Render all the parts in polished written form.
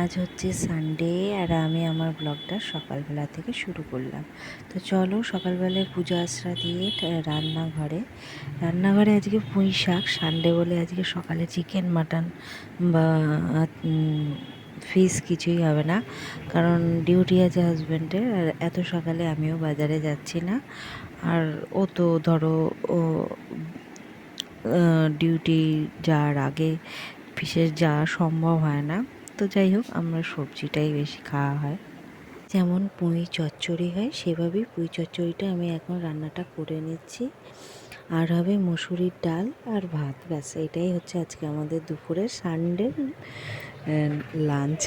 আজ হচ্ছে সানডে আর আমি আমার ব্লগটা সকালবেলা থেকে শুরু করলাম। তো চলো সকালবেলায় পুজো আশ্রা দিয়ে রান্নাঘরে আজকে পুঁই শাক, সানডে বলে আজকে সকালে চিকেন মাটন বা ফিশ কিছুই হবে না, কারণ ডিউটি আছে হাজব্যান্ডের। আর এত সকালে আমিও বাজারে যাচ্ছি না, আর ও তো ধরো ও ডিউটি যাওয়ার আগে বিশেষ যাওয়া সম্ভব হয় না। তো যাই হোক, আমরা সবজিটাই বেশি খাওয়া হয়, যেমন পুঁই চচ্চড়ি হয় সেভাবেই পুঁই চচ্চড়িটা আমি এখন রান্নাটা করে নিচ্ছি। আর হবে মসুরির ডাল আর ভাত, ব্যাস এটাই হচ্ছে আজকে আমাদের দুপুরের সানডে লাঞ্চ।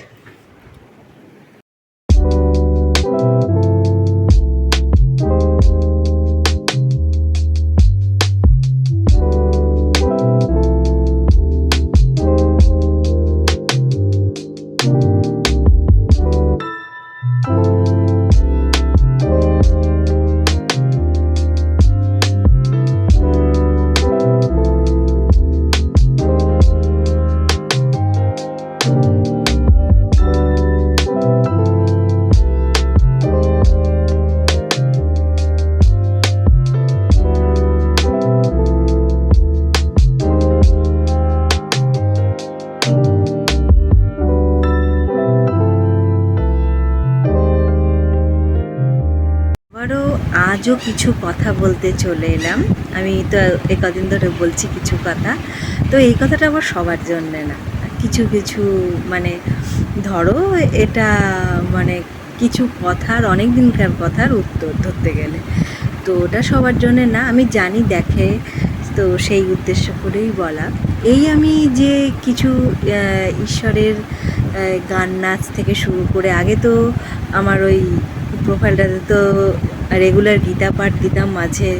আবারও আজও কিছু কথা বলতে চলে এলাম। আমি তো এ কদিন ধরে বলছি কিছু কথা, তো এই কথাটা আবার সবার জন্যে না, কিছু কিছু মানে ধরো এটা মানে কিছু কথার, অনেক দিনকার কথার উত্তর ধরতে গেলে, তো ওটা সবার জন্যে না, আমি জানি দেখে, তো সেই উদ্দেশ্য করেই বলা। এই আমি যে কিছু ঈশ্বরের গান নাচ থেকে শুরু করে, আগে তো আমার ওই প্রোফাইলটাতে তো রেগুলার গীতা পাঠ দিতাম মাঝে,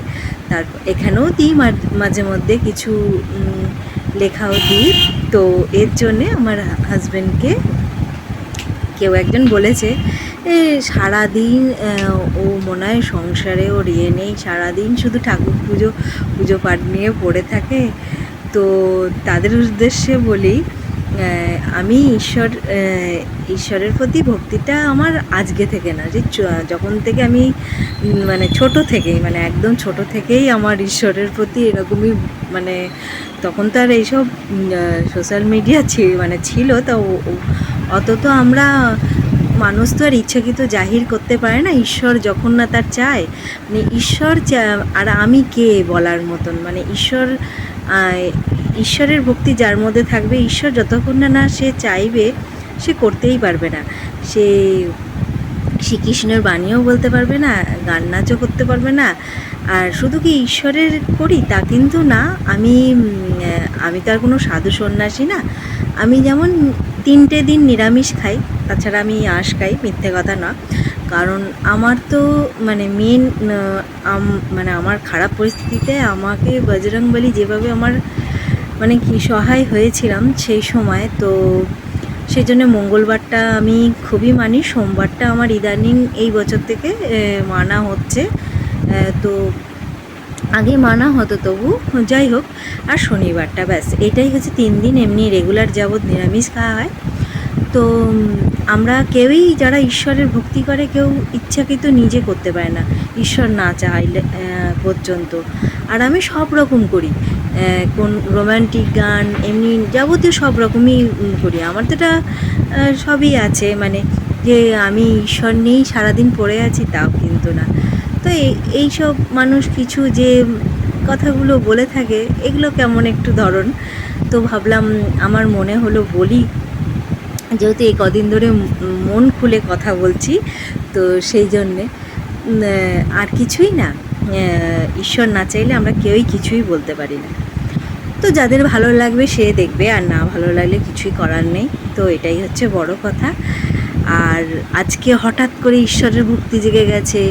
তারপর এখানেও দিই মাঝে মধ্যে কিছু লেখাও দিই। তো এর জন্যে আমার হাজব্যান্ডকে কেউ একজন বলেছে, সারাদিন ও মনে হয় সংসারে ওর ইয়ে নেই, সারাদিন শুধু ঠাকুর পুজো পাঠ নিয়ে পড়ে থাকে। তো তাদের উদ্দেশ্যে বলি, আমি ঈশ্বরের প্রতি ভক্তিটা আমার আজকে থেকে না, যে যখন থেকে আমি মানে ছোট থেকেই, মানে একদম ছোট থেকেই আমার ঈশ্বরের প্রতি এরকমই, মানে তখন তো আর এইসব সোশ্যাল মিডিয়া ছিল, তা অত তো আমরা মানুষ তো আর ইচ্ছাকৃত জাহির করতে পারে না, ঈশ্বর যখন না তার চায়, মানে ঈশ্বর আর আমি কে বলার মতন, মানে ঈশ্বরের ভক্তি যার মধ্যে থাকবে, ঈশ্বর যতক্ষণ না সে চাইবে সে করতেই পারবে না। সে শ্রীকৃষ্ণের বাণীও বলতে পারবে না, গান নাচও করতে পারবে না। আর শুধু কি ঈশ্বরের করি তা কিন্তু না, আমি তো আর কোনো সাধু সন্ন্যাসী না। আমি যেমন 3টে দিন নিরামিষ খাই, তাছাড়া আমি আঁশ খাই, মিথ্যে কথা না। কারণ আমার তো মানে মানে আমার খারাপ পরিস্থিতিতে আমাকে বজরংবলী যেভাবে আমার মানে কি সহায় হয়েছিলাম সেই সময়, তো সেই জন্য মঙ্গলবারটা আমি খুবই মানি, সোমবারটা আমার ইদানিং এই বছর থেকে মানা হচ্ছে। তো আগে মানা হতো, তবু যাই হোক। আর শনিবারটা, ব্যাস এটাই হচ্ছে 3 দিন এমনি রেগুলার যাবৎ নিরামিষ খাওয়া হয়। তো আমরা কেউই যারা ঈশ্বরের ভক্তি করে, কেউ ইচ্ছাকৃত নিজে করতে পারে না ঈশ্বর না চাইলে পর্যন্ত। আর আমি সব রকম করি, কোন রোম্যান্টিক গান, এমনি যাবতীয় সব রকমই করি। আমার তো এটা সবই আছে, মানে যে আমি ঈশ্বর নিয়েই সারাদিন পড়ে আছি তাও কিন্তু না। তো এইসব মানুষ কিছু যে কথাগুলো বলে থাকে, এগুলো কেমন একটু ধরন। তো ভাবলাম আমার মনে হলো বলি, যেহেতু এই কদিন ধরে মন খুলে কথা বলছি, তো সেই জন্যে আর কিছুই না, ঈশ্বর না চাইলে আমরা কেউই কিছুই বলতে পারি না। তো যাদের ভালো লাগবে সে দেখবে, আর না ভালো লাগলে কিছুই করার নেই। তো এটাই হচ্ছে বড় কথা। আর আজকে হঠাৎ করে ঈশ্বরের ভক্তি জেগে গেছে,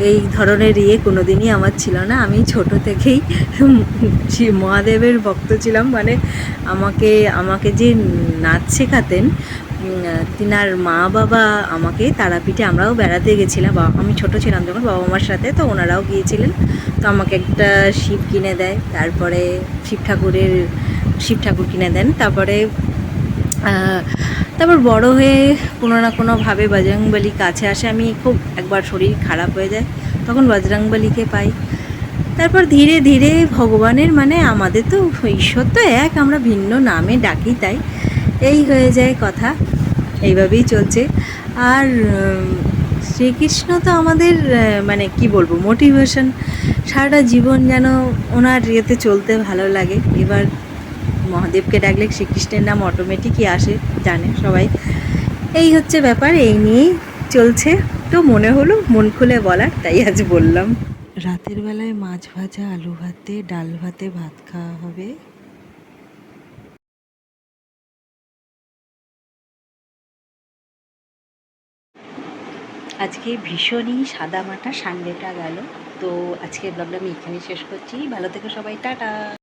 এই ধরনের কোনো দিনই আমার ছিল না। আমি ছোট থেকেই মহাদেবের ভক্ত ছিলাম, মানে আমাকে যে নাচ শেখাতেন তিনার মা বাবা, আমাকে তারাপীঠে আমরাও বেড়াতে গেছিলাম, আমি ছোট ছিলাম যখন, বাবা মার সাথে, তো ওনারাও গিয়েছিলেন। তো আমাকে একটা শিব কিনে দেয়, তারপরে শিব ঠাকুর কিনে দেন, তারপরে তারপর বড় হয়ে কোনো না কোনোভাবে বজরংবলী কাছে আসে। আমি খুব একবার শরীর খারাপ হয়ে যায়, তখন বজরংবলীকে পাই। তারপর ধীরে ধীরে ভগবানের মানে আমাদের তো ঈশ্বর তো এক, আমরা ভিন্ন নামে ডাকি, তাই এই হয়ে যায় কথা, এইভাবেই চলছে। আর শ্রীকৃষ্ণ তো আমাদের মানে কি বলবো মোটিভেশন, সারাটা জীবন যেন ওনার ইয়েতে চলতে ভালো লাগে। এবার মহাদেবকে ডাকলে শ্রীকৃষ্ণের নাম অটোমেটিকই আসে, জানে সবাই। এই হচ্ছে ব্যাপার, এই নিয়েই চলছে। তো মনে হলো মন খুলে বলার, তাই আজ বললাম। রাতের বেলায় মাছ ভাজা, আলু ভাতে, ডাল ভাতে ভাত খাওয়া হবে। আজকে ভীষণই সাদামাটা সানডেটা গেল। তো আজকের ব্লগটা আমি এখানেই শেষ করছি। ভালো থেকো সবাই, টাটা।